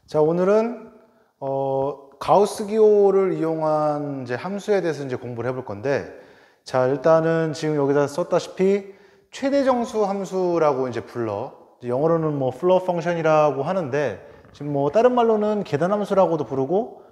자, 오늘은 가우스 기호를 이용한 이제 함수에 대해서 이제 공부를 해볼 건데, 자, 일단은 지금 여기다 썼다시피 최대 정수 함수라고 이제 불러. 이제 영어로는 뭐 플로어 펑션이라고 하는데, 지금 뭐 다른 말로는 계단 함수라고도 부르고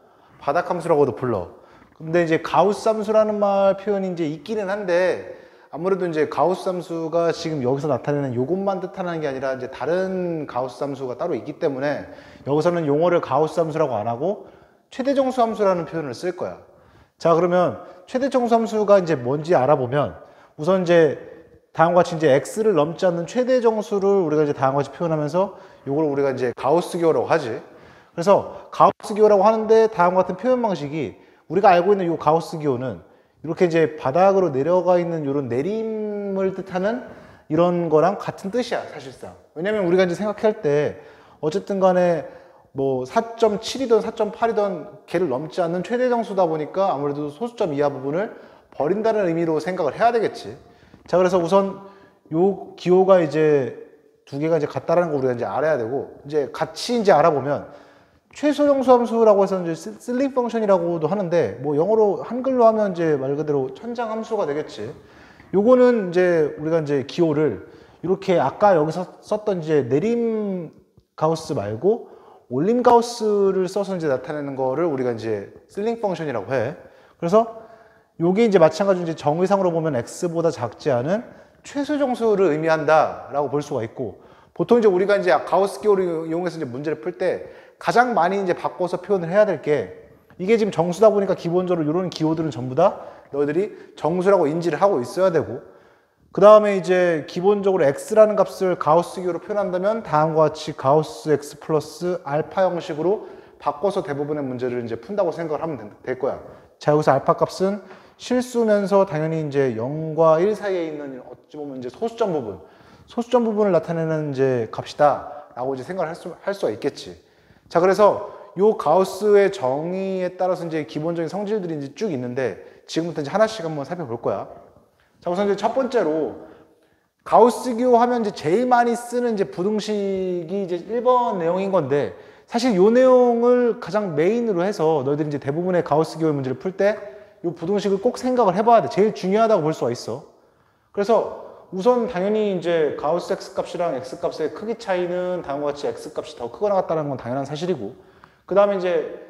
바닥 함수라고도 불러. 근데 이제 가우스 함수라는 말 표현이 이제 있기는 한데, 아무래도 이제 가우스 함수가 지금 여기서 나타내는 요것만 뜻하는 게 아니라 이제 다른 가우스 함수가 따로 있기 때문에 여기서는 용어를 가우스 함수라고 안 하고 최대 정수 함수라는 표현을 쓸 거야. 자, 그러면 최대 정수 함수가 이제 뭔지 알아보면 우선 이제 다음과 같이 이제 x를 넘지 않는 최대 정수를 우리가 이제 다음과 같이 표현하면서 이걸 우리가 이제 가우스 기호라고 하지. 그래서 가우스 기호라고 하는데 다음과 같은 표현 방식이 우리가 알고 있는 이 가우스 기호는 이렇게 이제 바닥으로 내려가 있는 이런 내림을 뜻하는 이런 거랑 같은 뜻이야, 사실상. 왜냐면 우리가 이제 생각할 때 어쨌든 간에 뭐 4.7이든 4.8이든 걔를 넘지 않는 최대 정수다 보니까 아무래도 소수점 이하 부분을 버린다는 의미로 생각을 해야 되겠지. 자, 그래서 우선 요 기호가 이제 두 개가 이제 같다라는 거 우리가 이제 알아야 되고, 이제 같이 이제 알아보면 최소 정수 함수라고 해서 이제 슬립 펑션이라고도 하는데, 뭐 영어로 한글로 하면 이제 말 그대로 천장 함수가 되겠지. 요거는 이제 우리가 이제 기호를 이렇게 아까 여기서 썼던 이제 내림 가우스 말고 올림 가우스를 써서 이제 나타내는 거를 우리가 이제 슬링 펑션이라고 해. 그래서 요게 이제 마찬가지로 이제 정의상으로 보면 x보다 작지 않은 최소 정수를 의미한다라고 볼 수가 있고, 보통 이제 우리가 이제 가우스 기호를 이용해서 이제 문제를 풀 때 가장 많이 이제 바꿔서 표현을 해야 될 게, 이게 지금 정수다 보니까 기본적으로 이런 기호들은 전부 다 너희들이 정수라고 인지를 하고 있어야 되고, 그 다음에 이제 기본적으로 x라는 값을 가우스 기호로 표현한다면 다음과 같이 가우스 x 플러스 알파 형식으로 바꿔서 대부분의 문제를 이제 푼다고 생각을 하면 될 거야. 자, 여기서 알파 값은 실수면서 당연히 이제 0과 1 사이에 있는 어찌 보면 이제 소수점 부분을 나타내는 이제 값이다 라고 이제 생각을 할 수가 있겠지. 자, 그래서 요 가우스의 정의에 따라서 이제 기본적인 성질들이 이제 쭉 있는데, 지금부터 이제 하나씩 한번 살펴볼 거야. 자, 우선 이제 첫 번째로 가우스 기호 하면 이제 제일 많이 쓰는 이제 부등식이 이제 1번 내용인 건데, 사실 요 내용을 가장 메인으로 해서 너희들이 이제 대부분의 가우스 기호의 문제를 풀 때 요 부등식을 꼭 생각을 해봐야 돼. 제일 중요하다고 볼 수가 있어. 그래서 우선 당연히 이제 가우스 x 값이랑 x 값의 크기 차이는 다음과 같이 x 값이 더 크거나 같다는 건 당연한 사실이고, 그 다음에 이제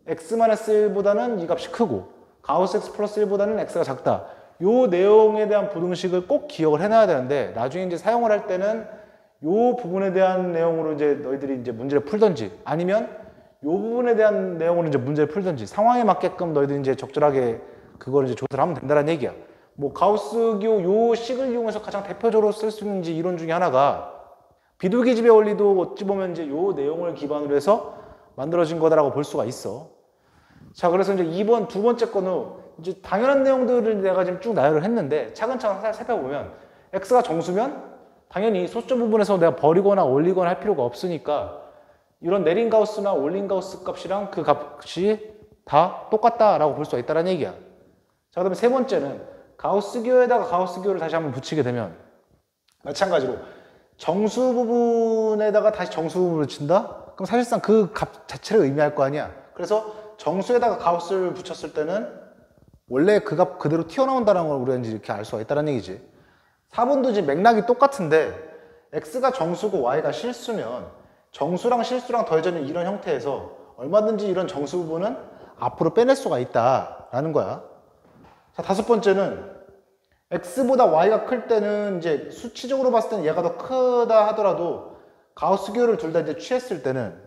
x-1보다는 이 값이 크고 가우스 x 플러스 1보다는 x가 작다. 요 내용에 대한 부등식을 꼭 기억을 해놔야 되는데, 나중에 이제 사용을 할 때는 요 부분에 대한 내용으로 이제 너희들이 이제 문제를 풀던지, 아니면 요 부분에 대한 내용으로 이제 문제를 풀던지 상황에 맞게끔 너희들이 이제 적절하게 그걸 이제 조절을 하면 된다는 얘기야. 뭐 가우스 기호 요 식을 이용해서 가장 대표적으로 쓸 수 있는 이론 중에 하나가 비둘기집의 원리도 어찌 보면 이제 요 내용을 기반으로 해서 만들어진 거다라고 볼 수가 있어. 자, 그래서 이제 두 번째 거는 이제 당연한 내용들을 내가 지금 쭉 나열을 했는데, 차근차근 살펴보면 x가 정수면 당연히 소수점 부분에서 내가 버리거나 올리거나 할 필요가 없으니까 이런 내린 가우스나 올린 가우스 값이랑 그 값이 다 똑같다라고 볼 수가 있다는 얘기야. 자, 그다음에 세 번째는 가우스 기호에다가 가우스 기호를 다시 한번 붙이게 되면 마찬가지로 정수 부분에다가 다시 정수 부분을 친다? 그럼 사실상 그 값 자체를 의미할 거 아니야. 그래서 정수에다가 가우스를 붙였을 때는 원래 그 값 그대로 튀어나온다는 걸 우리가 이제 이렇게 알 수가 있다는 얘기지. 4번도 이제 맥락이 똑같은데, x가 정수고 y가 실수면 정수랑 실수랑 더해져있는 이런 형태에서 얼마든지 이런 정수 부분은 앞으로 빼낼 수가 있다라는 거야. 자, 다섯 번째는 x보다 y가 클 때는 이제 수치적으로 봤을 때는 얘가 더 크다 하더라도 가우스 기호를 둘 다 이제 취했을 때는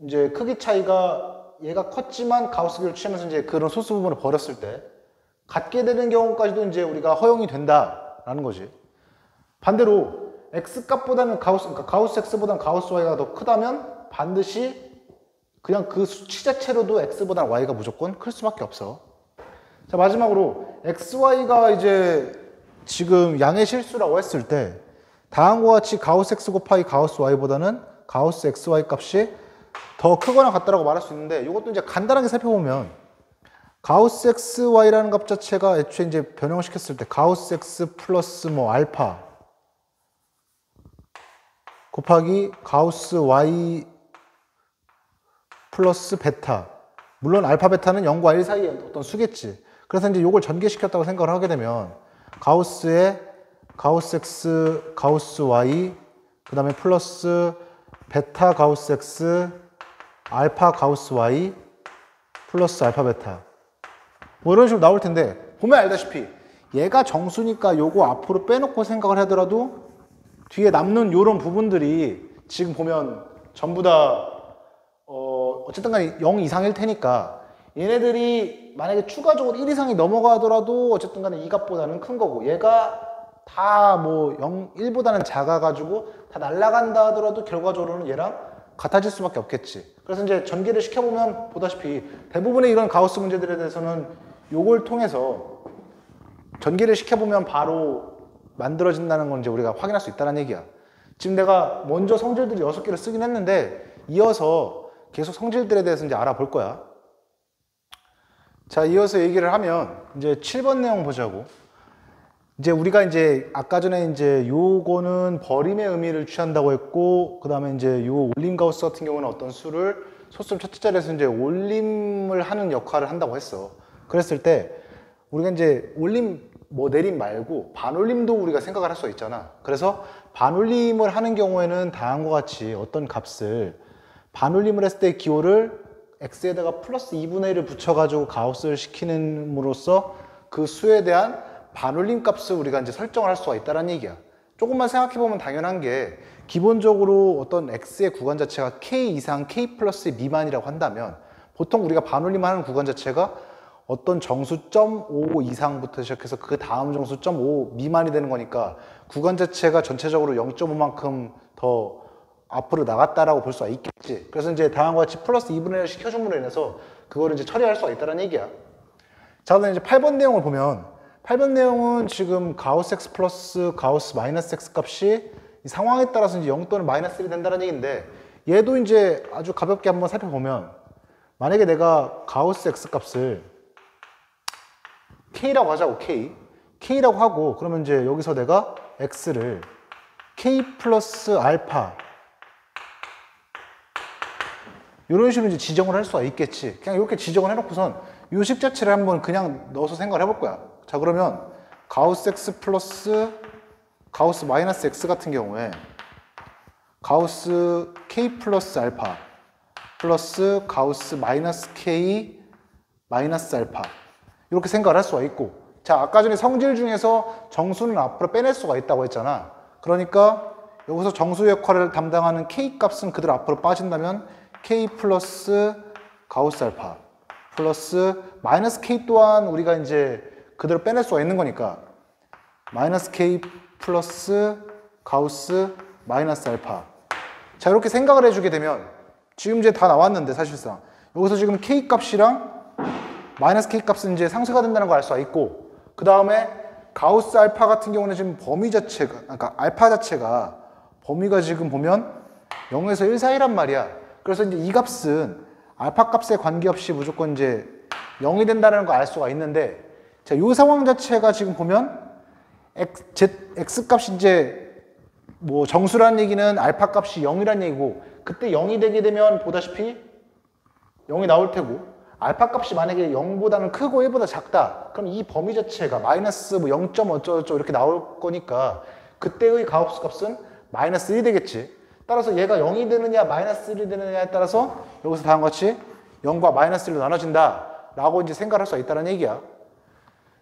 이제 크기 차이가 얘가 컸지만 가우스 기호를 취하면서 이제 그런 소수 부분을 버렸을 때 같게 되는 경우까지도 이제 우리가 허용이 된다라는 거지. 반대로 x 값보다는 그러니까 가우스 x보다는 가우스 y가 더 크다면 반드시 그냥 그 수치 자체로도 x보다는 y가 무조건 클 수밖에 없어. 자, 마지막으로 xy가 이제 지금 양의 실수라고 했을 때 다음과 같이 가우스 x 곱하기 가우스 y보다는 가우스 xy 값이 더 크거나 같다라고 말할 수 있는데, 이것도 이제 간단하게 살펴보면 가우스 xy라는 값 자체가 애초에 이제 변형시켰을 때 가우스 x 플러스 뭐 알파 곱하기 가우스 y 플러스 베타. 물론 알파 베타는 0과 1 사이의 어떤 수겠지. 그래서 이제 이걸 전개시켰다고 생각을 하게 되면 가우스의 가우스 X, 가우스 Y, 그 다음에 플러스 베타 가우스 X, 알파 가우스 Y, 플러스 알파 베타. 뭐 이런 식으로 나올 텐데, 보면 알다시피 얘가 정수니까 요거 앞으로 빼놓고 생각을 하더라도 뒤에 남는 요런 부분들이 지금 보면 전부 다 어쨌든 간에 0 이상일 테니까 얘네들이 만약에 추가적으로 1 이상이 넘어가더라도 어쨌든 간에 이 값보다는 큰 거고, 얘가 다 뭐 0, 1보다는 작아가지고 다 날아간다 하더라도 결과적으로는 얘랑 같아질 수밖에 없겠지. 그래서 이제 전개를 시켜보면 보다시피 대부분의 이런 가우스 문제들에 대해서는 요걸 통해서 전개를 시켜보면 바로 만들어진다는 건 이제 우리가 확인할 수 있다는 얘기야. 지금 내가 먼저 성질들이 6개를 쓰긴 했는데 이어서 계속 성질들에 대해서 이제 알아볼 거야. 자, 이어서 얘기를 하면 이제 7번 내용 보자고. 이제 우리가 이제 아까 전에 이제 요거는 버림의 의미를 취한다고 했고, 그 다음에 이제 요 올림 가우스 같은 경우는 어떤 수를 소수점 첫째 자리에서 이제 올림을 하는 역할을 한다고 했어. 그랬을 때 우리가 이제 올림 뭐 내림 말고 반올림도 우리가 생각을 할 수 있잖아. 그래서 반올림을 하는 경우에는 다음과 같이 어떤 값을 반올림을 했을 때 기호를 x에다가 플러스 2분의 1을 붙여가지고 가우스를 시키는으로써 그 수에 대한 반올림 값을 우리가 이제 설정을 할 수가 있다는 얘기야. 조금만 생각해보면 당연한 게 기본적으로 어떤 x의 구간 자체가 k 이상 k 플러스 미만이라고 한다면 보통 우리가 반올림하는 구간 자체가 어떤 정수 0.5 이상부터 시작해서 그 다음 정수 0.5 미만이 되는 거니까 구간 자체가 전체적으로 0.5만큼 더 앞으로 나갔다라고 볼 수가 있겠지. 그래서 이제 다음과 같이 플러스 2분의 1을 시켜줌으로 인해서 그거를 이제 처리할 수가 있다는 얘기야. 자, 그다음에 이제 8번 내용을 보면 8번 내용은 지금 가우스 x 플러스 가우스 마이너스 x 값이 이 상황에 따라서 이제 0 또는 마이너스 1이 된다는 얘기인데, 얘도 이제 아주 가볍게 한번 살펴보면 만약에 내가 가우스 x 값을 k라고 하자고, k라고 하고, 그러면 이제 여기서 내가 x를 k 플러스 알파 이런 식으로 이제 지정을 할 수가 있겠지. 그냥 이렇게 지정을 해놓고선 이 식 자체를 한번 그냥 넣어서 생각을 해볼 거야. 자, 그러면 가우스 x 플러스 가우스 마이너스 x 같은 경우에 가우스 k 플러스 알파 플러스 가우스 마이너스 k 마이너스 알파 이렇게 생각을 할 수가 있고, 자, 아까 전에 성질 중에서 정수는 앞으로 빼낼 수가 있다고 했잖아. 그러니까 여기서 정수 역할을 담당하는 k 값은 그대로 앞으로 빠진다면 k 플러스 가우스 알파 플러스 마이너스 k 또한 우리가 이제 그대로 빼낼 수가 있는 거니까 마이너스 k 플러스 가우스 마이너스 알파. 자, 이렇게 생각을 해주게 되면 지금 이제 다 나왔는데 사실상 여기서 지금 k 값이랑 마이너스 k 값은 이제 상쇄가 된다는 걸 알 수가 있고, 그 다음에 가우스 알파 같은 경우는 지금 범위 자체가, 그러니까 알파 자체가 범위가 지금 보면 0에서 1 사이란 말이야. 그래서 이제 이 값은 알파 값에 관계없이 무조건 이제 0이 된다는 걸 알 수가 있는데, 자, 이 상황 자체가 지금 보면 x 값이 이제 뭐 정수라는 얘기는 알파 값이 0이라는 얘기고, 그때 0이 되게 되면 보다시피 0이 나올 테고, 알파 값이 만약에 0보다는 크고 1보다 작다, 그럼 이 범위 자체가 마이너스 뭐 0. 어쩌고저쩌고 이렇게 나올 거니까 그때의 가우스 값은 마이너스 1이 되겠지. 따라서 얘가 0이 되느냐 마이너스 1이 되느냐에 따라서 여기서 다음과 같이 0과 마이너스 1로 나눠진다 라고 이제 생각할 수 있다는 얘기야.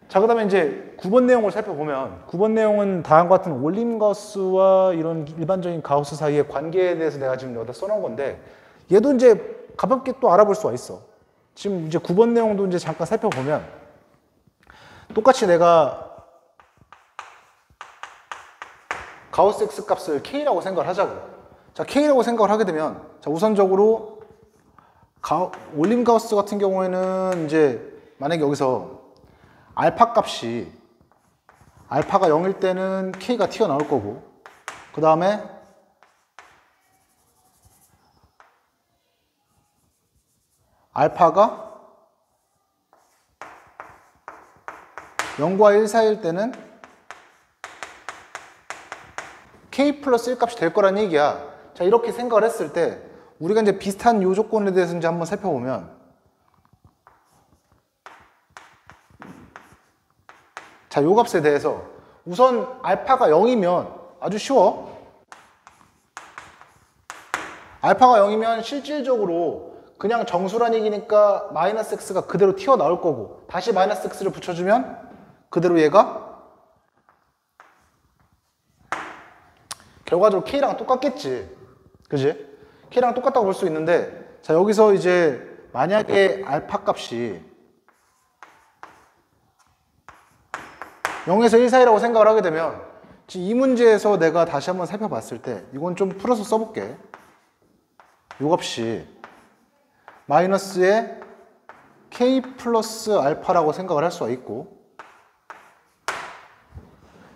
자, 그 다음에 이제 9번 내용을 살펴보면 9번 내용은 다음과 같은 올림 가우스와 이런 일반적인 가우스 사이의 관계에 대해서 내가 지금 여기다 써놓은 건데, 얘도 이제 가볍게 또 알아볼 수가 있어. 지금 이제 9번 내용도 이제 잠깐 살펴보면 똑같이 내가 가우스 x 값을 k라고 생각을 하자고. 자, k라고 생각을 하게 되면, 자, 우선적으로 올림 가우스 같은 경우에는 이제 만약에 여기서 알파 값이 알파가 0일 때는 k가 튀어나올 거고, 그 다음에 알파가 0과 1 사이일 때는 k 플러스 1 값이 될 거란 얘기야. 자, 이렇게 생각을 했을 때 우리가 이제 비슷한 요 조건에 대해서 이제 한번 살펴보면, 자, 요 값에 대해서 우선 알파가 0이면 아주 쉬워. 알파가 0이면 실질적으로 그냥 정수란 얘기니까 마이너스 x가 그대로 튀어나올 거고, 다시 마이너스 x를 붙여주면 그대로 얘가 결과적으로 k랑 똑같겠지. 그지? k랑 똑같다고 볼 수 있는데, 자, 여기서 이제 만약에 알파 값이 0에서 1 사이라고 생각을 하게 되면, 지금 이 문제에서 내가 다시 한번 살펴봤을 때, 이건 좀 풀어서 써볼게. 요 값이 마이너스의 k 플러스 알파라고 생각을 할 수가 있고,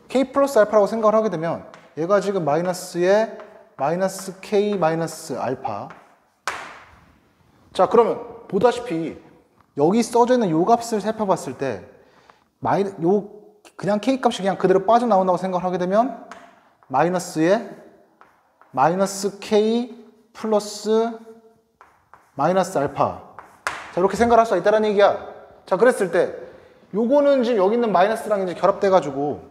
k 플러스 알파라고 생각을 하게 되면 얘가 지금 마이너스의 마이너스 k 마이너스 알파. 자, 그러면 보다시피 여기 써져 있는 요 값을 살펴봤을 때 그냥 k 값이 그냥 그대로 빠져나온다고 생각을 하게 되면 마이너스의 마이너스 k 플러스 마이너스 알파. 자, 이렇게 생각할 수 있다는 얘기야. 자, 그랬을 때 요거는 지금 여기 있는 마이너스랑 이제 결합돼 가지고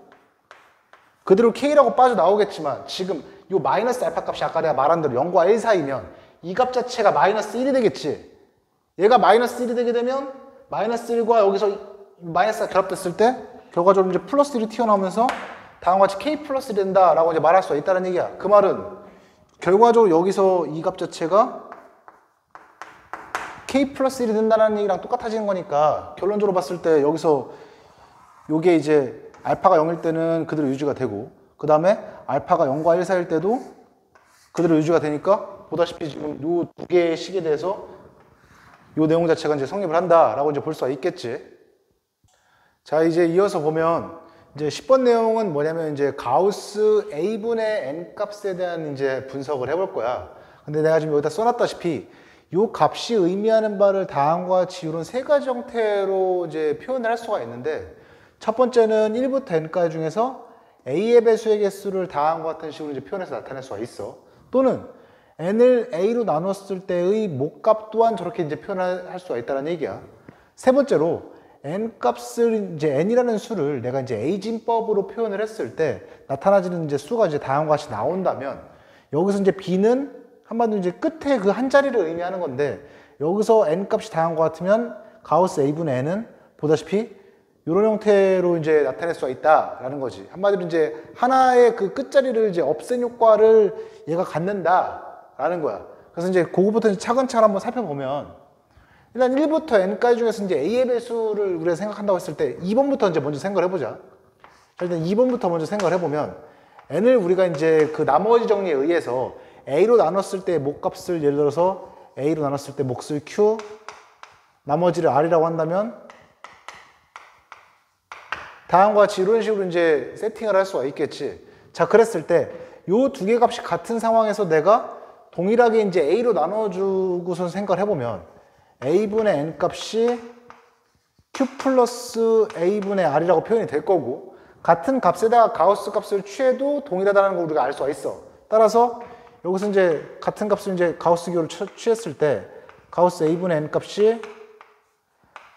그대로 k라고 빠져나오겠지만, 지금 요 마이너스 알파 값이 아까 내가 말한 대로 0과 1 사이면 이 값 자체가 마이너스 1이 되겠지. 얘가 마이너스 1이 되게 되면 마이너스 1과 여기서 마이너스가 결합됐을 때 결과적으로 이제 플러스 1이 튀어나오면서 다음과 같이 k 플러스 1이 된다라고 이제 말할 수가 있다는 얘기야. 그 말은 결과적으로 여기서 이 값 자체가 k 플러스 1이 된다는 얘기랑 똑같아지는 거니까, 결론적으로 봤을 때 여기서 요게 이제 알파가 0일 때는 그대로 유지가 되고, 그 다음에 알파가 0과 1 사이일 때도 그대로 유지가 되니까, 보다시피 지금 요 두 개의 식에 대해서 요 내용 자체가 이제 성립을 한다라고 이제 볼 수가 있겠지. 자, 이제 이어서 보면 이제 10번 내용은 뭐냐면 이제 가우스 a분의 n 값에 대한 이제 분석을 해볼 거야. 근데 내가 지금 여기다 써놨다시피 요 값이 의미하는 바를 다음과 같이 이런 세 가지 형태로 이제 표현을 할 수가 있는데, 첫 번째는 1부터 n까지 중에서 a의 배수의 개수를 다음과 같은 식으로 이제 표현해서 나타낼 수가 있어. 또는 n을 a로 나눴을 때의 목값 또한 저렇게 이제 표현할 수가 있다는 얘기야. 세 번째로 n 값을 이제 n이라는 수를 내가 이제 a진법으로 표현을 했을 때 나타나지는 이제 수가 이제 다음과 같이 나온다면, 여기서 이제 b는 한마디로 이제 끝에 그 한 자리를 의미하는 건데, 여기서 n 값이 다음과 같으면 가우스 a분의 n은 보다시피 이런 형태로 이제 나타낼 수가 있다라는 거지. 한마디로 이제 하나의 그 끝자리를 이제 없앤 효과를 얘가 갖는다라는 거야. 그래서 이제 그거부터 차근차근 한번 살펴보면, 일단 1부터 n까지 중에서 이제 a의 배수를 우리가 생각한다고 했을 때 2번부터 이제 먼저 생각을 해보자. 일단 2번부터 먼저 생각을 해보면, n을 우리가 이제 그 나머지 정리에 의해서 a로 나눴을 때 목값을 예를 들어서 a로 나눴을 때 몫을 q, 나머지를 r이라고 한다면 다음과 같이 이런 식으로 이제 세팅을 할 수가 있겠지. 자, 그랬을 때 요 두 개 값이 같은 상황에서 내가 동일하게 이제 a로 나눠주고서 생각을 해보면 a분의 n 값이 q 플러스 a분의 r이라고 표현이 될 거고, 같은 값에다가 가우스 값을 취해도 동일하다는 걸 우리가 알 수가 있어. 따라서 여기서 이제 같은 값을 이제 가우스 기호를 취했을 때 가우스 a분의 n 값이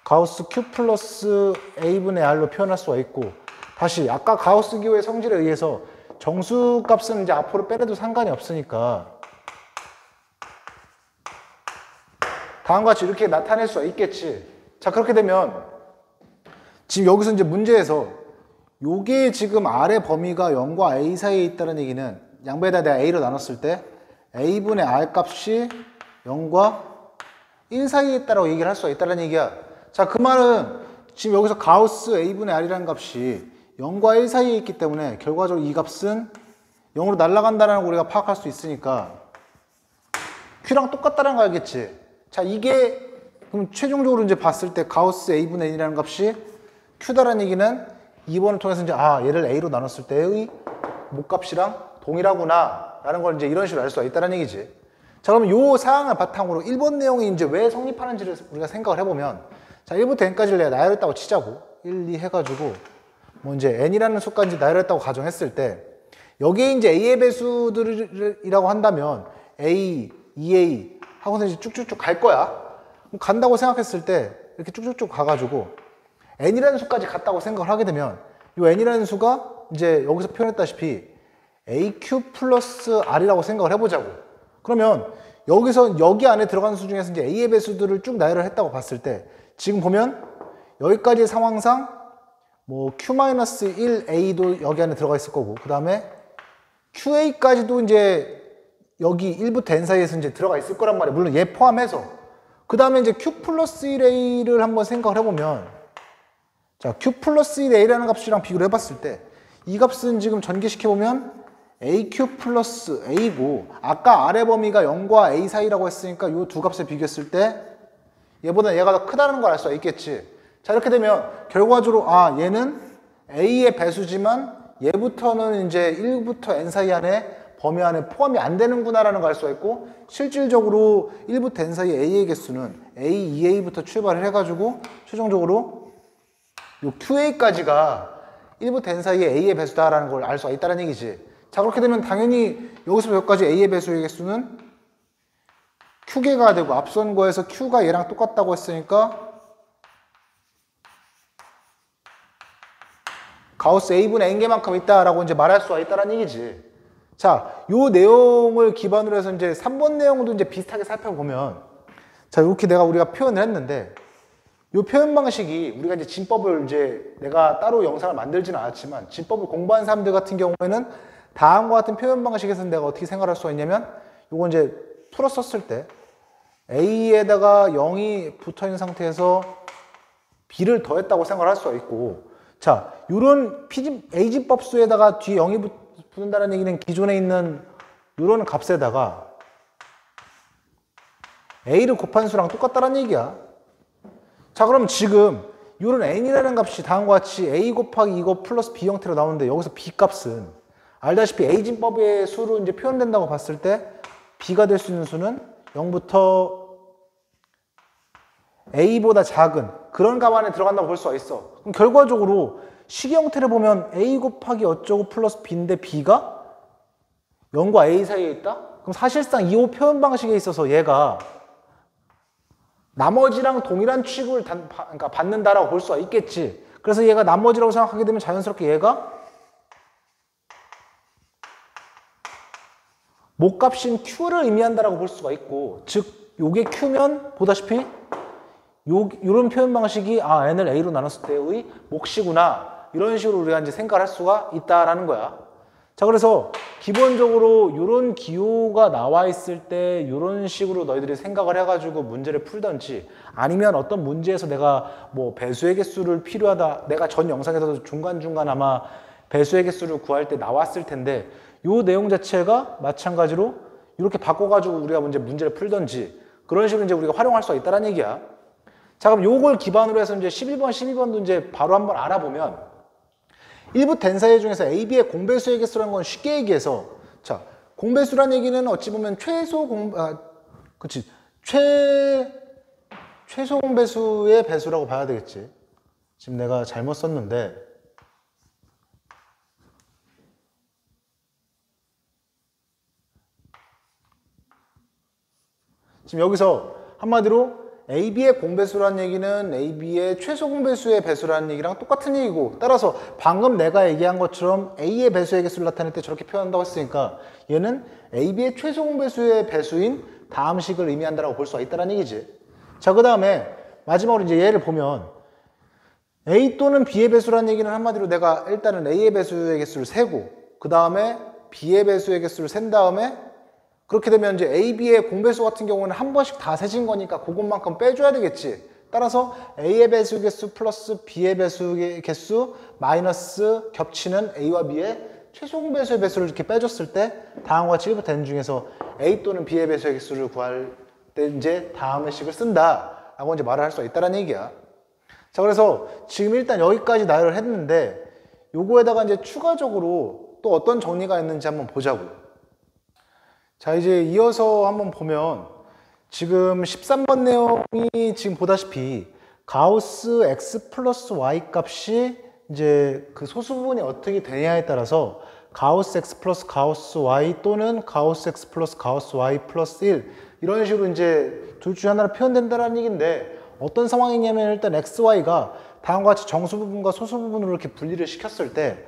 가우스 q 플러스 a분의 r로 표현할 수가 있고, 다시 아까 가우스 기호의 성질에 의해서 정수 값은 이제 앞으로 빼내도 상관이 없으니까 다음과 같이 이렇게 나타낼 수가 있겠지. 자, 그렇게 되면 지금 여기서 이제 문제에서 요게 지금 R의 범위가 0과 A 사이에 있다는 얘기는 양배에다 내가 A로 나눴을 때 A분의 R 값이 0과 1 사이에 있다라고 얘기를 할 수가 있다는 얘기야. 자, 그 말은 지금 여기서 가우스 A분의 R이라는 값이 0과 1 사이에 있기 때문에 결과적으로 이 값은 0으로 날아간다는 걸 우리가 파악할 수 있으니까 Q랑 똑같다는 거 알겠지? 자, 이게 그럼 최종적으로 이제 봤을 때 가우스 A분의 N이라는 값이 Q다라는 얘기는 2번을 통해서 이제 얘를 A로 나눴을 때의 목값이랑 동일하구나 라는 걸 이제 이런 식으로 알 수가 있다는 얘기지. 자, 그러면 요 사항을 바탕으로 1번 내용이 이제 왜 성립하는지를 우리가 생각을 해보면, 자, 1부터 n까지를 내가 나열했다고 치자고. 1, 2 해가지고 뭐 이제 n이라는 수까지 나열했다고 가정했을 때 여기에 이제 a의 배수들이라고 한다면 a, 2A 하고서 이제 쭉쭉쭉 갈 거야. 간다고 생각했을 때 이렇게 쭉쭉쭉 가가지고 n이라는 수까지 갔다고 생각을 하게 되면 이 n이라는 수가 이제 여기서 표현했다시피 aq 플러스 r이라고 생각을 해보자고. 그러면 여기서 여기 안에 들어가는 수 중에서 이제 a의 배수들을 쭉 나열을 했다고 봤을 때 지금 보면 여기까지의 상황상 뭐 q-1a도 여기 안에 들어가 있을 거고 그 다음에 qa까지도 이제 여기 1부터 n 사이에서 이제 들어가 있을 거란 말이에요. 물론 얘 포함해서. 그 다음에 이제 q 플러스 1a를 한번 생각을 해보면 자, q 플러스 1a라는 값이랑 비교를 해봤을 때 이 값은 지금 전개시켜보면 aq 플러스 a고 아까 아래 범위가 0과 a 사이라고 했으니까 이 두 값을 비교했을 때 얘보다 얘가 더 크다는 걸 알 수가 있겠지. 자, 이렇게 되면 결과적으로 아 얘는 a의 배수지만 얘부터는 이제 1부터 n 사이 안에 범위 안에 포함이 안 되는구나 라는 걸 알 수가 있고 실질적으로 1부터 n 사이 a의 개수는 a, 2a부터 출발을 해가지고 최종적으로 요 qa까지가 1부터 n 사이의 a의 배수다라는 걸 알 수가 있다는 얘기지. 자, 그렇게 되면 당연히 여기서부터 여기까지 a의 배수의 개수는 q개가 되고 앞선 거에서 q가 얘랑 똑같다고 했으니까 가우스 a분의 n개만큼 있다라고 이제 말할 수가 있다는 얘기지. 자, 요 내용을 기반으로 해서 이제 3번 내용도 이제 비슷하게 살펴보면 자, 이렇게 우리가 표현을 했는데 요 표현 방식이 우리가 이제 진법을 이제 내가 따로 영상을 만들지는 않았지만 진법을 공부한 사람들 같은 경우에는 다음과 같은 표현 방식에서 내가 어떻게 생각할 수가 있냐면 요거 이제 풀었었을 때 a에다가 0이 붙어 있는 상태에서 b를 더했다고 생각을 할 수가 있고 자, 요런 a진법수에다가 뒤에 0이 붙는다는 얘기는 기존에 있는 요런 값에다가 a를 곱한 수랑 똑같다는 얘기야. 자, 그럼 지금 요런 n이라는 값이 다음과 같이 a 곱하기 이거 플러스 b 형태로 나오는데 여기서 b 값은 알다시피 a진법의 수로 이제 표현된다고 봤을 때 b가 될 수 있는 수는 0부터 a보다 작은 그런 값 안에 들어간다고 볼 수가 있어. 그럼 결과적으로 식의 형태를 보면 a 곱하기 어쩌고 플러스 b인데 b가 0과 a 사이에 있다? 그럼 사실상 이 표현 방식에 있어서 얘가 나머지랑 동일한 취급을 그러니까 받는다라고 볼 수가 있겠지. 그래서 얘가 나머지라고 생각하게 되면 자연스럽게 얘가 목값인 q를 의미한다라고 볼 수가 있고 즉 요게 q면 보다시피 요런 표현 방식이 아 n을 a로 나눴을 때의 몫이구나 이런 식으로 우리가 이제 생각을 할 수가 있다라는 거야. 자, 그래서 기본적으로 요런 기호가 나와 있을 때 요런 식으로 너희들이 생각을 해가지고 문제를 풀던지 아니면 어떤 문제에서 내가 뭐 배수의 개수를 필요하다 내가 전 영상에서도 중간중간 아마 배수의 개수를 구할 때 나왔을 텐데 요 내용 자체가 마찬가지로 이렇게 바꿔가지고 우리가 문제를 풀던지 그런 식으로 이제 우리가 활용할 수가 있다는 얘기야. 자, 그럼 요걸 기반으로 해서 이제 11번, 12번도 이제 바로 한번 알아보면 1부터 n 사이 중에서 AB의 공배수의 개수라는 건 쉽게 얘기해서 자, 공배수라는 얘기는 어찌 보면 최소 공배수의 배수라고 봐야 되겠지. 지금 내가 잘못 썼는데 지금 여기서 한마디로 AB의 공배수라는 얘기는 AB의 최소 공배수의 배수라는 얘기랑 똑같은 얘기고 따라서 방금 내가 얘기한 것처럼 A의 배수의 개수를 나타낼 때 저렇게 표현한다고 했으니까 얘는 AB의 최소 공배수의 배수인 다음 식을 의미한다고 볼 수가 있다는 얘기지. 자, 그 다음에 마지막으로 이제 얘를 보면 A 또는 B의 배수라는 얘기는 한마디로 내가 일단은 A의 배수의 개수를 세고 그 다음에 B의 배수의 개수를 센 다음에 그렇게 되면 이제 A, B의 공배수 같은 경우는 한 번씩 다 세진 거니까 그것만큼 빼줘야 되겠지. 따라서 A의 배수 개수 플러스 B의 배수 개수 마이너스 겹치는 A와 B의 최소 공배수의 배수를 이렇게 빼줬을 때 다음과 같이 1부터 n 중에서 A 또는 B의 배수의 개수를 구할 때 이제 다음의 식을 쓴다 라고 이제 말을 할 수가 있다는 얘기야. 자, 그래서 지금 일단 여기까지 나열을 했는데 요거에다가 이제 추가적으로 또 어떤 정리가 있는지 한번 보자고. 자, 이제 이어서 한번 보면 지금 13번 내용이 지금 보다시피 가우스 x 플러스 y 값이 이제 그 소수분이 어떻게 되냐에 따라서 가우스 x 플러스 가우스 y 또는 가우스 x 플러스 가우스 y 플러스 1 이런 식으로 이제 둘 중에 하나로 표현된다는 얘기인데 어떤 상황이냐면 일단 XY가 다음과 같이 정수 부분과 소수 부분으로 이렇게 분리를 시켰을 때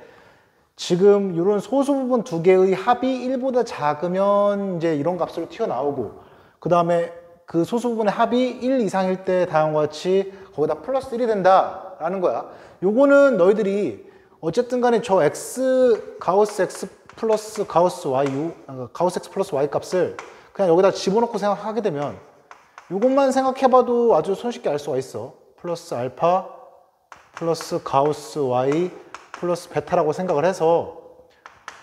지금 이런 소수 부분 두 개의 합이 1보다 작으면 이제 이런 값으로 튀어나오고 그 다음에 그 소수 부분의 합이 1 이상일 때 다음과 같이 거기다 플러스 1이 된다라는 거야. 요거는 너희들이 어쨌든 간에 저 가우스 x 플러스 가우스 y, 가우스 x 플러스 y 값을 그냥 여기다 집어넣고 생각하게 되면 이것만 생각해봐도 아주 손쉽게 알 수가 있어. 플러스 알파 플러스 가우스 y 플러스 베타라고 생각을 해서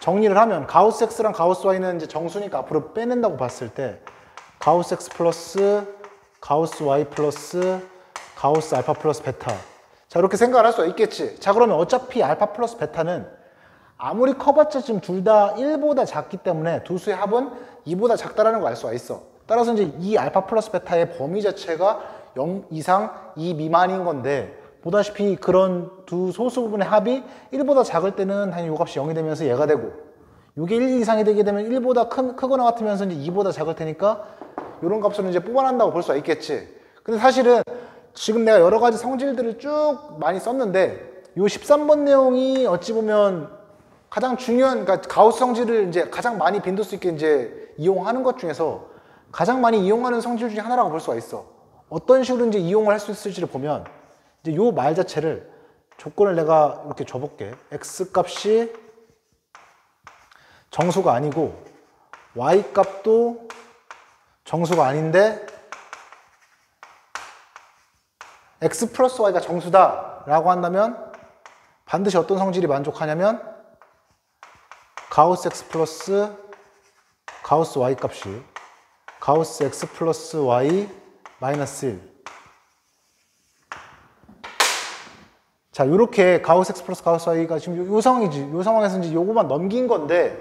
정리를 하면 가우스 x랑 가우스 y는 이제 정수니까 앞으로 빼낸다고 봤을 때 가우스 x 플러스 가우스 y 플러스 가우스 알파 플러스 베타. 자, 이렇게 생각을 할 수가 있겠지. 자, 그러면 어차피 알파 플러스 베타는 아무리 커봤자 지금 둘 다 1보다 작기 때문에 두 수의 합은 2보다 작다라는 걸 알 수가 있어. 따라서 이제 이 알파 플러스 베타의 범위 자체가 0 이상 2 미만인 건데 보다시피 그런 두 소수 부분의 합이 1보다 작을 때는 당연히 이 값이 0이 되면서 얘가 되고 이게 1 이상이 되게 되면 1보다 크거나 같으면서 이제 2보다 작을 테니까 이런 값으로 이제 뽑아낸다고 볼 수가 있겠지. 근데 사실은 지금 내가 여러 가지 성질들을 쭉 많이 썼는데 이 13번 내용이 어찌 보면 가장 중요한, 그러니까 가우스 성질을 이제 가장 많이 빈도수 있게 이제 이용하는 것 중에서 가장 많이 이용하는 성질 중에 하나라고 볼 수가 있어. 어떤 식으로 이제 이용을 할 수 있을지를 보면 이제 요 말 자체를 조건을 내가 이렇게 줘볼게. x 값이 정수가 아니고 y 값도 정수가 아닌데 x 플러스 y가 정수다 라고 한다면 반드시 어떤 성질이 만족하냐면 가우스 x 플러스 가우스 y 값이 가우스 x 플러스 y 마이너스 1. 자, 요렇게 가우스 x 플러스 가우스 y가 지금 요 상황이지. 요 상황에서 이제 요거만 넘긴 건데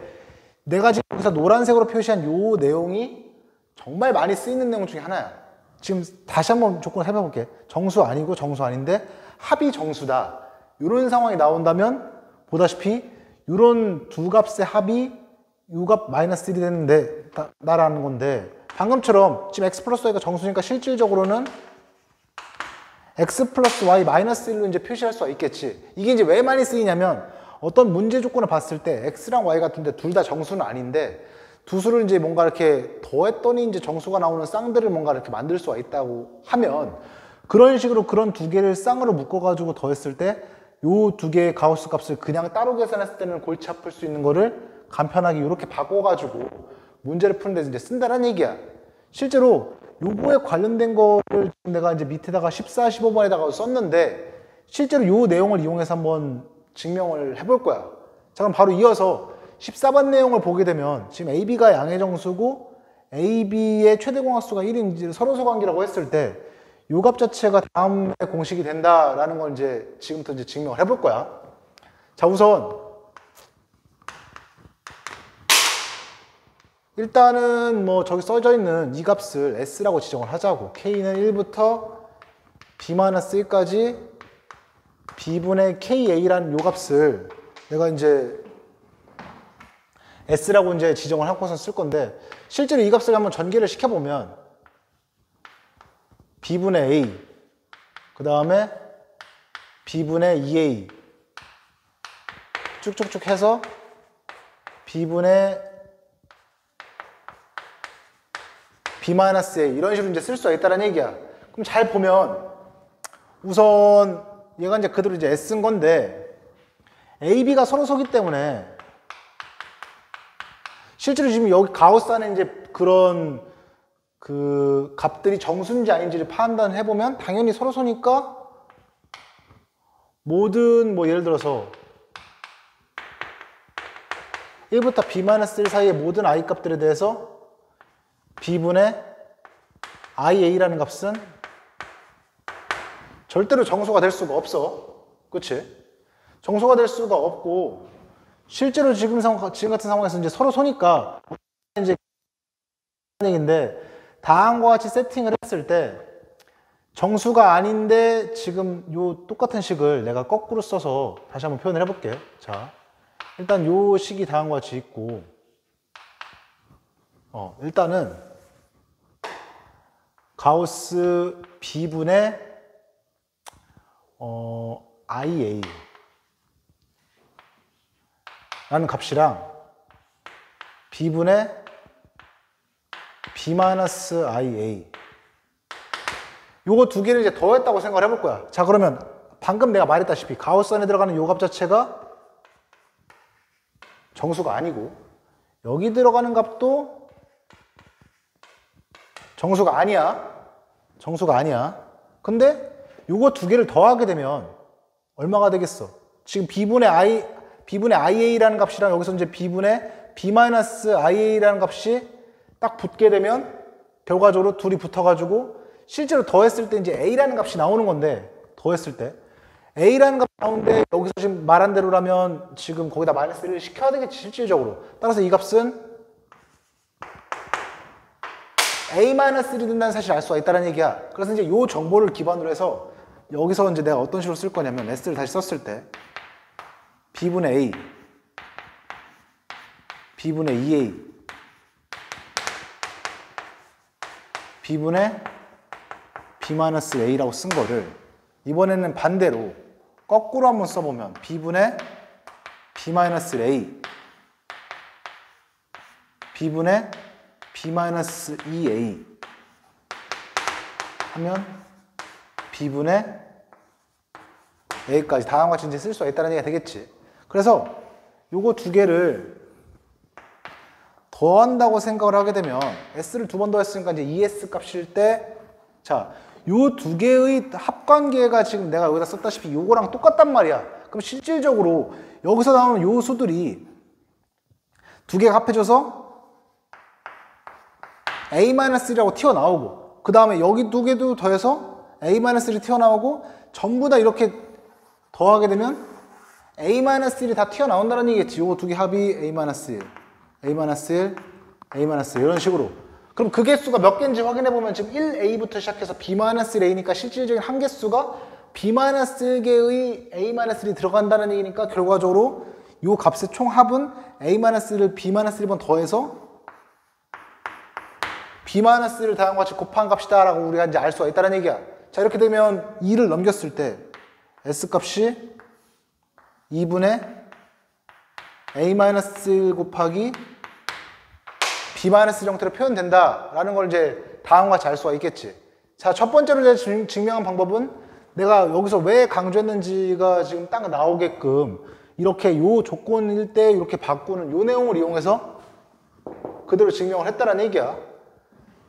내가 지금 여기서 노란색으로 표시한 요 내용이 정말 많이 쓰이는 내용 중에 하나야. 지금 다시 한번 조건을 해봐볼게. 정수 아니고 정수 아닌데 합이 정수다. 이런 상황이 나온다면 보다시피 이런 두 값의 합이 요 값 마이너스 1이 됐는데 나라는 건데 방금처럼 지금 x 플러스 y가 정수니까 실질적으로는 x 플러스 y 마이너스 1로 이제 표시할 수가 있겠지. 이게 이제 왜 많이 쓰이냐면 어떤 문제 조건을 봤을 때 x랑 y 같은데 둘 다 정수는 아닌데 두 수를 이제 뭔가 이렇게 더했더니 이제 정수가 나오는 쌍들을 뭔가 이렇게 만들 수가 있다고 하면 그런 식으로 그런 두 개를 쌍으로 묶어가지고 더했을 때 요 두 개의 가우스 값을 그냥 따로 계산했을 때는 골치 아플 수 있는 거를 간편하게 이렇게 바꿔가지고 문제를 푸는 데 이제 쓴다는 얘기야. 실제로 요거에 관련된 거를 내가 이제 밑에다가 14, 15번에다가 썼는데 실제로 요 내용을 이용해서 한번 증명을 해볼 거야. 자, 그럼 바로 이어서 14번 내용을 보게 되면 지금 AB가 양의 정수고 AB의 최대 공합수가 1인 서로소 관계라고 했을 때 요 값 자체가 다음에 공식이 된다라는 걸 이제 지금부터 이제 증명을 해볼 거야. 자, 우선 일단은 뭐 저기 써져 있는 이 값을 S라고 지정을 하자고. K는 1부터 B-1까지 B분의 KA라는 요 값을 내가 이제 S라고 이제 지정을 하고서 쓸 건데 실제로 이 값을 한번 전개를 시켜보면 B분의 A 그 다음에 B분의 2A 쭉쭉쭉 해서 B분의 B-A 이런 식으로 이제 쓸 수가 있다는 얘기야. 그럼 잘 보면 우선 얘가 이제 그대로 이제 S인 건데 A, B가 서로 서기 때문에 실제로 지금 여기 가우스 안에 이제 그런 그 값들이 정수인지 아닌지를 판단해 보면 당연히 서로 서니까 모든 뭐 예를 들어서 1부터 B-1 사이의 모든 I 값들에 대해서 B분의 IA라는 값은 절대로 정수가 될 수가 없어. 그치? 정수가 될 수가 없고 실제로 지금 같은 상황에서 이제 서로 서니까 이제 얘기인데 다음과 같이 세팅을 했을 때 정수가 아닌데 지금 요 똑같은 식을 내가 거꾸로 써서 다시 한번 표현을 해볼게. 자, 일단 요 식이 다음과 같이 있고 일단은 가우스 B분의 IA 라는 값이랑 B분의 B-IA 요거 두 개를 이제 더했다고 생각을 해볼 거야. 자, 그러면 방금 내가 말했다시피 가우스 안에 들어가는 요 값 자체가 정수가 아니고 여기 들어가는 값도 정수가 아니야. 정수가 아니야. 근데 요거 두 개를 더하게 되면 얼마가 되겠어? 지금 B분의 IA라는 값이랑 여기서 이제 B분의 B-IA라는 값이 딱 붙게 되면 결과적으로 둘이 붙어가지고 실제로 더했을 때 이제 A라는 값이 나오는 건데, 더했을 때 A라는 값이 나오는데 여기서 지금 말한 대로라면 지금 거기다 마이너스 1을 시켜야 되겠지, 실질적으로. 따라서 이 값은 A-1이 된다는 사실을 알 수가 있다는 얘기야. 그래서 이제 이 정보를 기반으로 해서 여기서 이제 내가 어떤 식으로 쓸 거냐면 S를 다시 썼을 때 B분의 A, B분의 2A, B분의 B-A라고 쓴 거를 이번에는 반대로 거꾸로 한번 써보면 B분의 B-A, B분의 B-2A 하면 B분의 A까지 다음과 같이 이제 쓸 수가 있다는 얘기가 되겠지. 그래서 요거 두 개를 더한다고 생각을 하게 되면 S를 두 번 더했으니까 이제 ES 값일 때, 자, 요 두 개의 합관계가 지금 내가 여기다 썼다시피 요거랑 똑같단 말이야. 그럼 실질적으로 여기서 나오는 요 수들이 두 개가 합해져서 A-1이라고 튀어나오고, 그 다음에 여기 두 개도 더해서 A-1이 튀어나오고, 전부 다 이렇게 더하게 되면 A-1이 다 튀어나온다는 얘기겠지. 요거 두 개 합이 A-1, A-1, A-1 이런 식으로. 그럼 그 개수가 몇 개인지 확인해보면 지금 1A부터 시작해서 B-A니까 실질적인 한 개수가 B-개의 A-1이 들어간다는 얘기니까 결과적으로 요 값의 총 합은 A-를 B-1번 더해서 B-를 다음과 같이 곱한 값이다 라고 우리가 이제 알 수가 있다는 얘기야. 자, 이렇게 되면 2를 넘겼을 때 S값이 2분의 A- 곱하기 B- 형태로 표현된다 라는 걸 이제 다음과 같이 알 수가 있겠지. 자, 첫 번째로 이제 증명한 방법은 내가 여기서 왜 강조했는지가 지금 딱 나오게끔 이렇게 요 조건일 때 이렇게 바꾸는 요 내용을 이용해서 그대로 증명을 했다는 얘기야.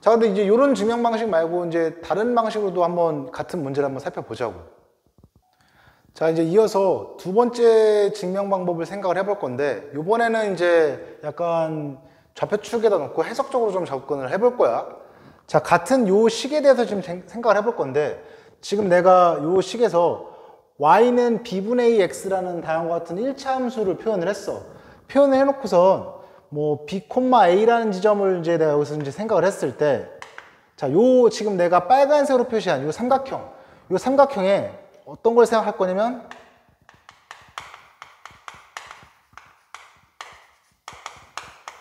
자, 근데 이제 이런 증명 방식 말고 이제 다른 방식으로도 한번 같은 문제를 한번 살펴보자고. 자, 이제 이어서 두 번째 증명 방법을 생각을 해볼 건데, 이번에는 이제 약간 좌표축에다 놓고 해석적으로 좀 접근을 해볼 거야. 자, 같은 요 식에 대해서 지금 생각을 해볼 건데, 지금 내가 요 식에서 y는 b분의 x라는 다양과 같은 1차 함수를 표현을 했어. 표현을 해놓고선 뭐 b, a라는 지점을 이제 내가 여기서 이제 생각을 했을 때, 자, 요 지금 내가 빨간색으로 표시한 요 삼각형에 어떤 걸 생각할 거냐면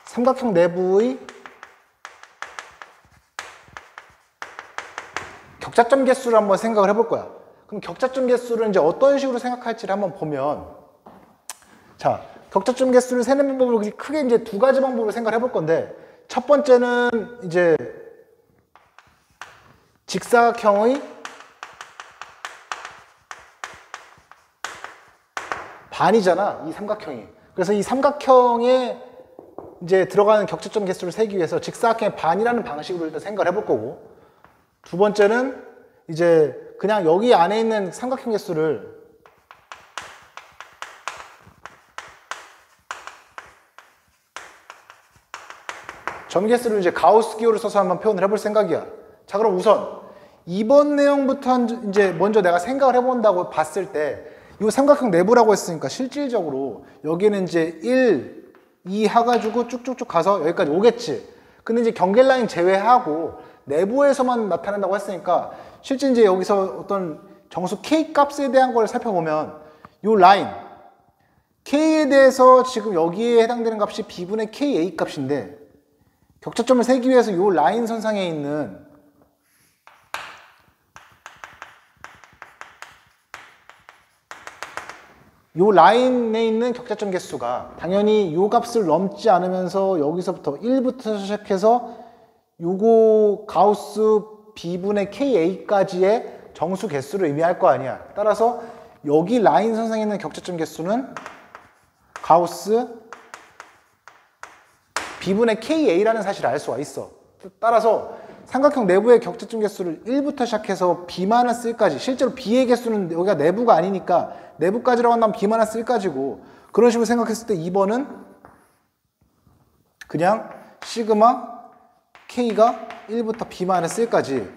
삼각형 내부의 격자점 개수를 한번 생각을 해볼 거야. 그럼 격자점 개수를 이제 어떤 식으로 생각할지를 한번 보면, 자, 격자점 개수를 세는 방법을 크게 이제 두 가지 방법으로 생각을 해볼 건데, 첫 번째는 이제 직사각형의 반이잖아, 이 삼각형이. 그래서 이 삼각형에 이제 들어가는 격자점 개수를 세기 위해서 직사각형의 반이라는 방식으로 일단 생각을 해볼 거고, 두 번째는 이제 그냥 여기 안에 있는 삼각형 개수를 점 개수를 이제 가우스 기호를 써서 한번 표현을 해볼 생각이야. 자, 그럼 우선 이번 내용부터 이제 먼저 내가 생각을 해본다고 봤을 때, 이 삼각형 내부라고 했으니까 실질적으로 여기는 이제 1, 2 해가지고 쭉쭉쭉 가서 여기까지 오겠지. 근데 이제 경계 라인 제외하고 내부에서만 나타낸다고 했으니까 실제 이제 여기서 어떤 정수 K 값에 대한 걸 살펴보면 이 라인 K에 대해서 지금 여기에 해당되는 값이 B분의 KA 값인데, 격차점을 세기 위해서 이 라인 선상에 있는 요 라인에 있는 격자점 개수가 당연히 요 값을 넘지 않으면서 여기서부터 1부터 시작해서 요거 가우스 B분의 KA까지의 정수 개수를 의미할 거 아니야. 따라서 여기 라인 선상에 있는 격자점 개수는 가우스 B분의 KA라는 사실을 알 수가 있어. 따라서 삼각형 내부의 격자점 개수를 1부터 시작해서 B-1까지, 실제로 B의 개수는 여기가 내부가 아니니까 내부까지라고 한다면 B-1까지고, 그런 식으로 생각했을 때 2번은 그냥 시그마 K가 1부터 B-1까지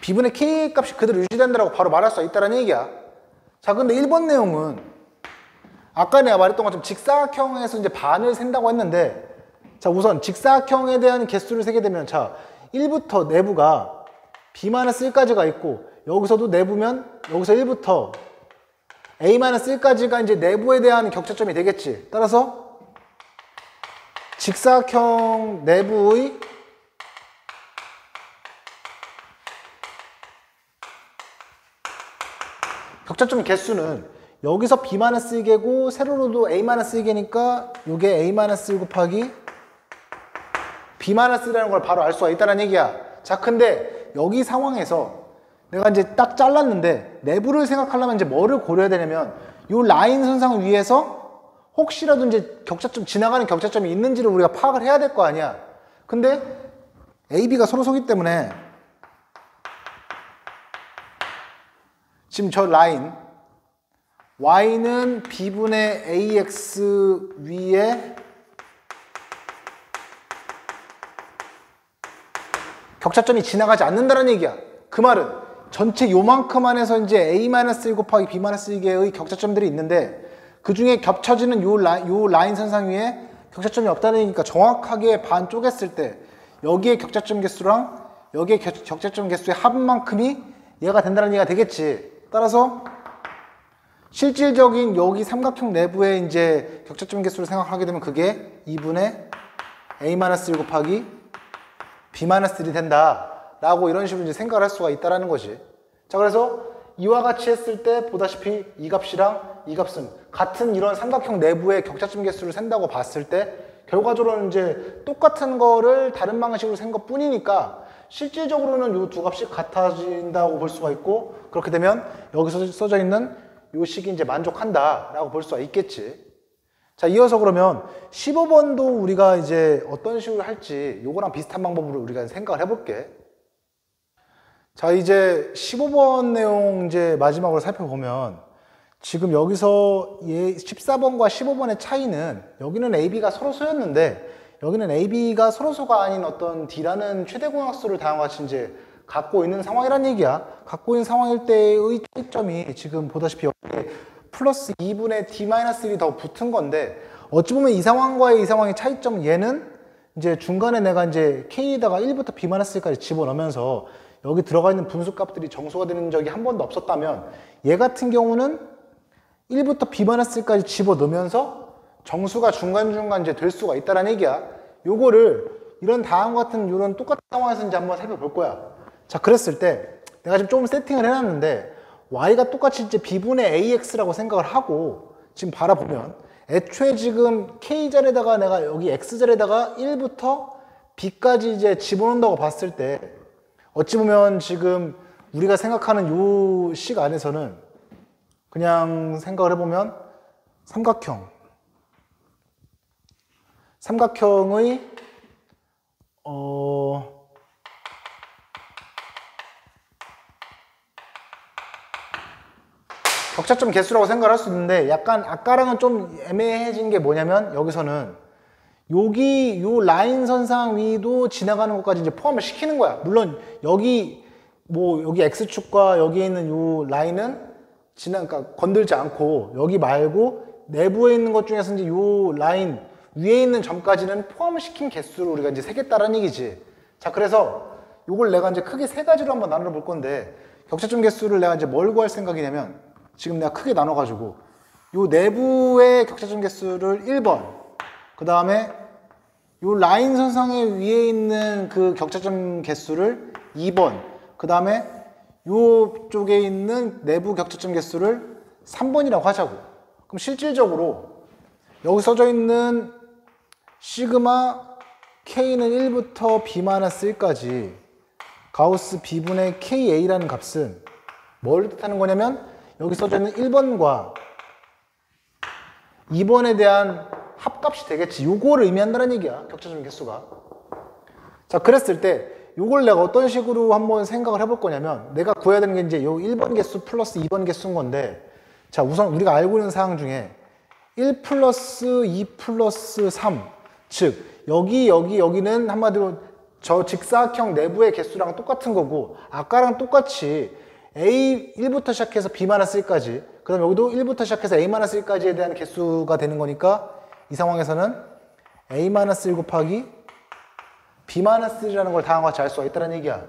B분의 K 값이 그대로 유지된다고 바로 말할 수 있다는 얘기야. 자, 근데 1번 내용은 아까 내가 말했던 것처럼 직사각형에서 이제 반을 센다고 했는데, 자, 우선 직사각형에 대한 개수를 세게 되면, 자, 1부터 내부가 B-1까지가 있고, 여기서도 내부면 여기서 1부터 A-1까지가 이제 내부에 대한 격차점이 되겠지. 따라서 직사각형 내부의 격차점 개수는 여기서 B-1개고 세로로도 A-1개니까 이게 A-1 곱하기 B-1라는 걸 바로 알 수가 있다는 얘기야. 자, 근데 여기 상황에서 내가 이제 딱 잘랐는데 내부를 생각하려면 이제 뭐를 고려해야 되냐면 이 라인 선상 위에서 혹시라도 이제 격차점, 지나가는 격차점이 있는지를 우리가 파악을 해야 될 거 아니야. 근데 A, B가 서로 서기 때문에 지금 저 라인 Y는 B분의 AX 위에 격차점이 지나가지 않는다는 얘기야. 그 말은 전체 요만큼 안에서 이제 A-1 곱하기 B-1개의 격차점들이 있는데 그 중에 겹쳐지는 요 라인 선상 위에 격차점이 없다는 얘기니까 정확하게 반 쪼갰을 때 여기에 격차점 개수랑 여기에 격차점 개수의 합만큼이 얘가 된다는 얘기가 되겠지. 따라서 실질적인 여기 삼각형 내부의 이제 격차점 개수를 생각하게 되면 그게 2분의 A-1 곱하기 B-1이 된다 라고 이런 식으로 이제 생각을 할 수가 있다는 거지. 자, 그래서 이와 같이 했을 때 보다시피 이 값이랑 이 값은 같은 이런 삼각형 내부의 격차점 개수를 센다고 봤을 때 결과적으로는 이제 똑같은 거를 다른 방식으로 센 것 뿐이니까 실질적으로는 이 두 값이 같아진다고 볼 수가 있고, 그렇게 되면 여기서 써져 있는 이 식이 이제 만족한다 라고 볼 수가 있겠지. 자, 이어서 그러면 15번도 우리가 이제 어떤 식으로 할지 요거랑 비슷한 방법으로 우리가 생각을 해볼게. 자, 이제 15번 내용 이제 마지막으로 살펴보면 지금 여기서 14번과 15번의 차이는 여기는 AB가 서로소였는데 여기는 AB가 서로소가 아닌 어떤 D라는 최대공약수를 다음과 같이 이제 갖고 있는 상황이란 얘기야. 갖고 있는 상황일 때의 차이점이 지금 보다시피 여기에 플러스 2분의 D-1이 더 붙은 건데, 어찌 보면 이 상황과의 이 상황의 차이점, 얘는 이제 중간에 내가 이제 K에다가 1부터 B-까지 집어넣으면서 여기 들어가 있는 분수 값들이 정수가 되는 적이 한 번도 없었다면, 얘 같은 경우는 1부터 B-까지 집어넣으면서 정수가 중간중간 이제 될 수가 있다는 얘기야. 요거를 이런 다음 같은 이런 똑같은 상황에서 이제 한번 살펴볼 거야. 자, 그랬을 때 내가 지금 조금 세팅을 해놨는데 Y가 똑같이 이제 B분의 AX라고 생각을 하고 지금 바라보면 애초에 지금 K자리에다가 내가 여기 X자리에다가 1부터 B까지 이제 집어넣는다고 봤을 때 어찌 보면 지금 우리가 생각하는 요 식 안에서는 그냥 생각을 해보면 삼각형의 격차점 개수라고 생각을 할 수 있는데, 약간 아까랑은 좀 애매해진 게 뭐냐면 여기서는 여기 요 라인 선상 위도 지나가는 것까지 이제 포함을 시키는 거야. 물론 여기 여기 X축과 여기에 있는 요 라인은 그러니까 건들지 않고 여기 말고 내부에 있는 것 중에서 이제 요 라인 위에 있는 점까지는 포함을 시킨 개수를 우리가 이제 세겠다라는 얘기지. 자, 그래서 요걸 내가 이제 크게 세 가지로 한번 나눠 볼 건데, 격차점 개수를 내가 이제 뭘 구할 생각이냐면 지금 내가 크게 나눠가지고 요 내부의 격차점 개수를 1번, 그 다음에 요 라인 선상의 위에 있는 그 격차점 개수를 2번, 그 다음에 요쪽에 있는 내부 격차점 개수를 3번이라고 하자고. 그럼 실질적으로 여기 써져 있는 시그마 K는 1부터 B-1까지 가우스 B분의 KA라는 값은 뭘 뜻하는 거냐면 여기 써져 있는 1번과 2번에 대한 합값이 되겠지. 요거를 의미한다는 얘기야. 격차점 개수가. 자, 그랬을 때 요걸 내가 어떤 식으로 한번 생각을 해볼 거냐면 내가 구해야 되는 게 이제 요 1번 개수 플러스 2번 개수인 건데 자, 우선 우리가 알고 있는 사항 중에 1 플러스 2 플러스 3 즉 여기는 한마디로 저 직사각형 내부의 개수랑 똑같은 거고 아까랑 똑같이 A 1부터 시작해서 B-1까지 그 다음 여기도 1부터 시작해서 A-1까지에 대한 개수가 되는 거니까 이 상황에서는 A-1 곱하기 B-1이라는 걸 다음과 같이 알 수가 있다는 얘기야.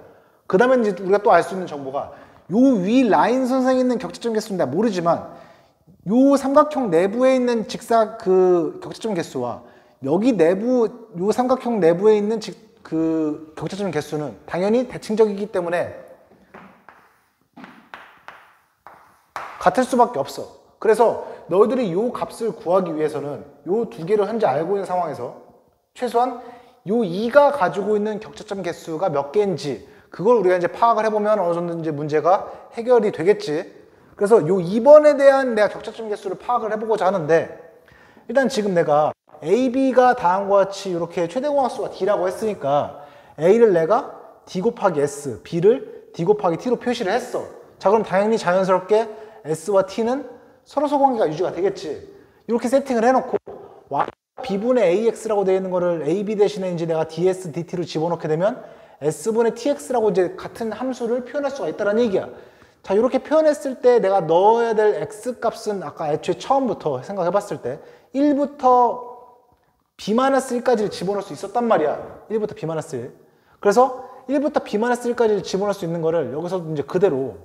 그 다음에 이제 우리가 또 알 수 있는 정보가 요 위 라인 선상에 있는 격차점 개수는 내가 모르지만 요 삼각형 내부에 있는 격차점 개수와 여기 내부 요 삼각형 내부에 있는 격차점 개수는 당연히 대칭적이기 때문에 같을 수밖에 없어. 그래서 너희들이 요 값을 구하기 위해서는 요 두 개를 현재 알고 있는 상황에서 최소한 요 2가 가지고 있는 격차점 개수가 몇 개인지 그걸 우리가 이제 파악을 해보면 어느 정도 이제 문제가 해결이 되겠지. 그래서 요 2번에 대한 내가 격차점 개수를 파악을 해보고자 하는데 일단 지금 내가 A, B가 다음과 같이 이렇게 최대공합수가 D라고 했으니까 A를 내가 D 곱하기 S, B를 D 곱하기 T로 표시를 했어. 자, 그럼 당연히 자연스럽게 S와 T는 서로 소관계가 유지가 되겠지. 이렇게 세팅을 해놓고 Y, B분의 AX라고 되어 있는 거를 AB 대신에 이제 내가 DS, DT를 집어넣게 되면 S분의 TX라고 이제 같은 함수를 표현할 수가 있다는 얘기야. 자, 이렇게 표현했을 때 내가 넣어야 될 X 값은 아까 애초에 처음부터 생각해 봤을 때 1부터 B-1까지를 집어넣을 수 있었단 말이야. 1부터 B-1. 그래서 1부터 B-1까지를 집어넣을 수 있는 거를 여기서 이제 그대로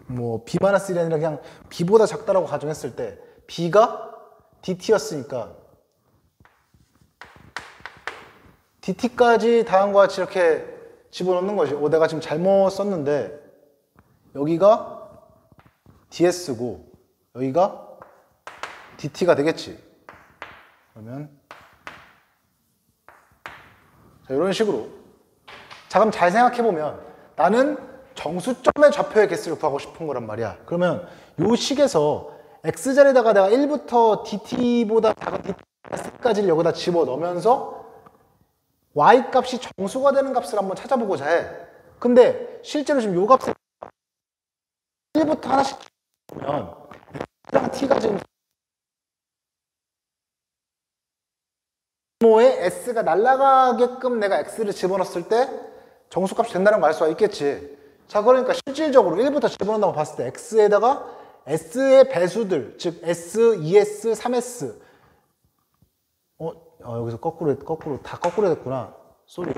뭐 B-1이 아니라 그냥 B보다 작다라고 가정했을 때 B가 DT였으니까 DT까지 다음과 같이 이렇게 집어넣는 거지. 내가 지금 잘못 썼는데 여기가 DS고 여기가 DT가 되겠지. 그러면 자, 이런 식으로 자, 그럼 잘 생각해보면 나는 정수점의 좌표의 개수를 구하고 싶은 거란 말이야. 그러면 요 식에서 X자리에다가 내가 1부터 DT보다 작은 DT까지를 여기다 집어넣으면서 Y 값이 정수가 되는 값을 한번 찾아보고자 해. 근데 실제로 지금 요 값을 1부터 하나씩 보면 X랑 T가 지금 모에 S가 날아가게끔 내가 X를 집어넣었을 때 정수값이 된다는 걸 알 수가 있겠지. 자, 그러니까 실질적으로 1부터 집어넣는다고 봤을 때 X에다가 S의 배수들, 즉 S, 2S, 3S 여기서 다 거꾸로 됐구나. 쏘리.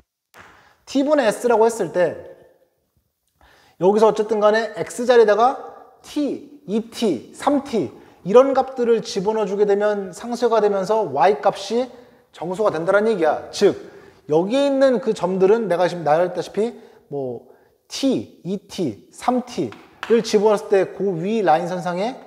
T분의 S라고 했을 때 여기서 어쨌든 간에 X자리에다가 T, 2T, 3T 이런 값들을 집어넣어 주게 되면 상쇄가 되면서 Y 값이 정수가 된다는 얘기야. 즉 여기에 있는 그 점들은 내가 지금 나열했다시피 뭐 T, 2T, 3T를 집어넣었을 때 그 위 라인 선상에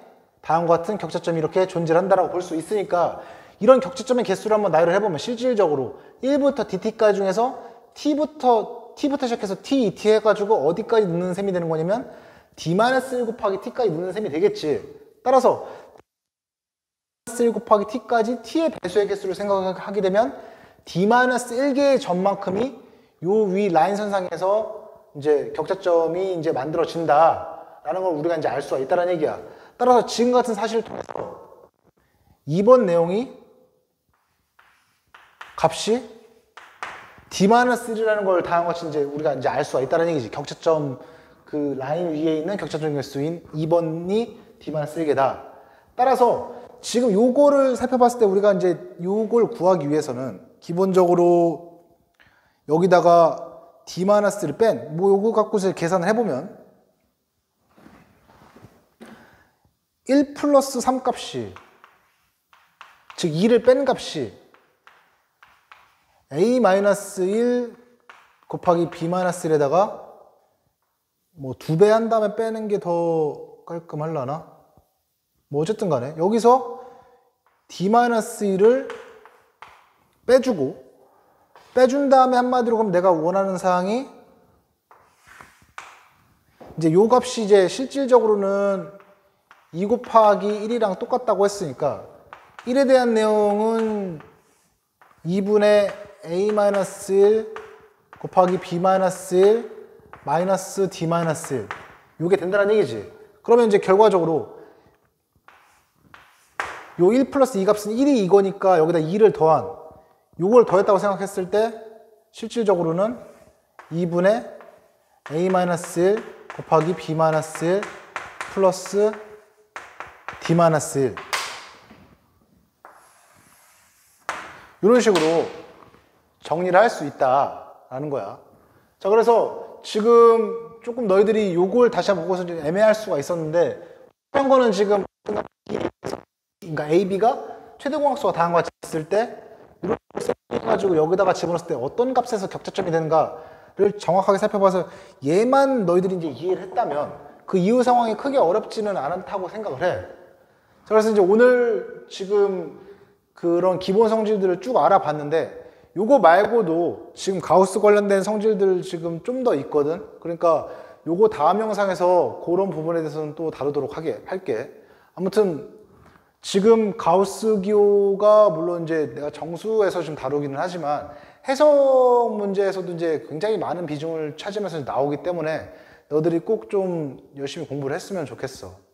다음과 같은 격차점이 이렇게 존재한다라고 볼 수 있으니까 이런 격차점의 개수를 한번 나열을 해보면 실질적으로 1부터 DT까지 중에서 T부터 시작해서 T, 2T 해가지고 어디까지 넣는 셈이 되는 거냐면 D-1 곱하기 T까지 넣는 셈이 되겠지. 따라서 D-1 곱하기 T까지 T의 배수의 개수를 생각하게 되면 D-1개의 점만큼이 요 위 라인 선상에서 이제 격차점이 이제 만들어진다라는 걸 우리가 이제 알 수가 있다는 얘기야. 따라서 지금 같은 사실을 통해서 이번 내용이 값이 D-1이라는 걸 다음과 같이 이제 우리가 이제 알 수가 있다는 얘기지. 격차점 그 라인 위에 있는 격차점 개수인 2번이 D-1개다. 따라서 지금 요거를 살펴봤을 때 우리가 이제 요걸 구하기 위해서는 기본적으로 여기다가 D-를 뺀 뭐 요거 갖고서 계산을 해보면 1 플러스 3 값이 즉 2를 뺀 값이 A-1 곱하기 B-1에다가 뭐 2배 한 다음에 빼는 게 더 깔끔하려나? 뭐 어쨌든 간에 여기서 D-1을 빼주고 빼준 다음에 한마디로 그럼 내가 원하는 사항이 이제 요 값이 이제 실질적으로는 2 곱하기 1이랑 똑같다고 했으니까 1에 대한 내용은 2분의 A-1 곱하기 B-1 마이너스 D-1 요게 된다는 얘기지. 그러면 이제 결과적으로 요 1 플러스 2 값은 1이 이거니까 여기다 2를 더한 요걸 더했다고 생각했을 때 실질적으로는 2분의 A-1 곱하기 B-1 플러스 D-1 이런 식으로 정리를 할 수 있다라는 거야. 자, 그래서 지금 조금 너희들이 요걸 다시 한번 보고서 좀 애매할 수가 있었는데 이런 거는 지금 그러니까 AB가 최대공약수가 다한 거 했을 때 이런 걸 가지고 여기다가 집어넣었을 때 어떤 값에서 격차점이 되는가를 정확하게 살펴봐서 얘만 너희들이 이제 이해를 했다면 그 이후 상황이 크게 어렵지는 않다고 생각을 해. 자, 그래서 이제 오늘 지금 그런 기본 성질들을 쭉 알아봤는데 요거 말고도 지금 가우스 관련된 성질들 지금 좀 더 있거든. 그러니까 요거 다음 영상에서 그런 부분에 대해서는 또 다루도록 할게. 아무튼 지금 가우스 기호가 물론 이제 내가 정수에서 좀 다루기는 하지만 해석 문제에서도 이제 굉장히 많은 비중을 차지하면서 나오기 때문에 너희들이 꼭 좀 열심히 공부를 했으면 좋겠어.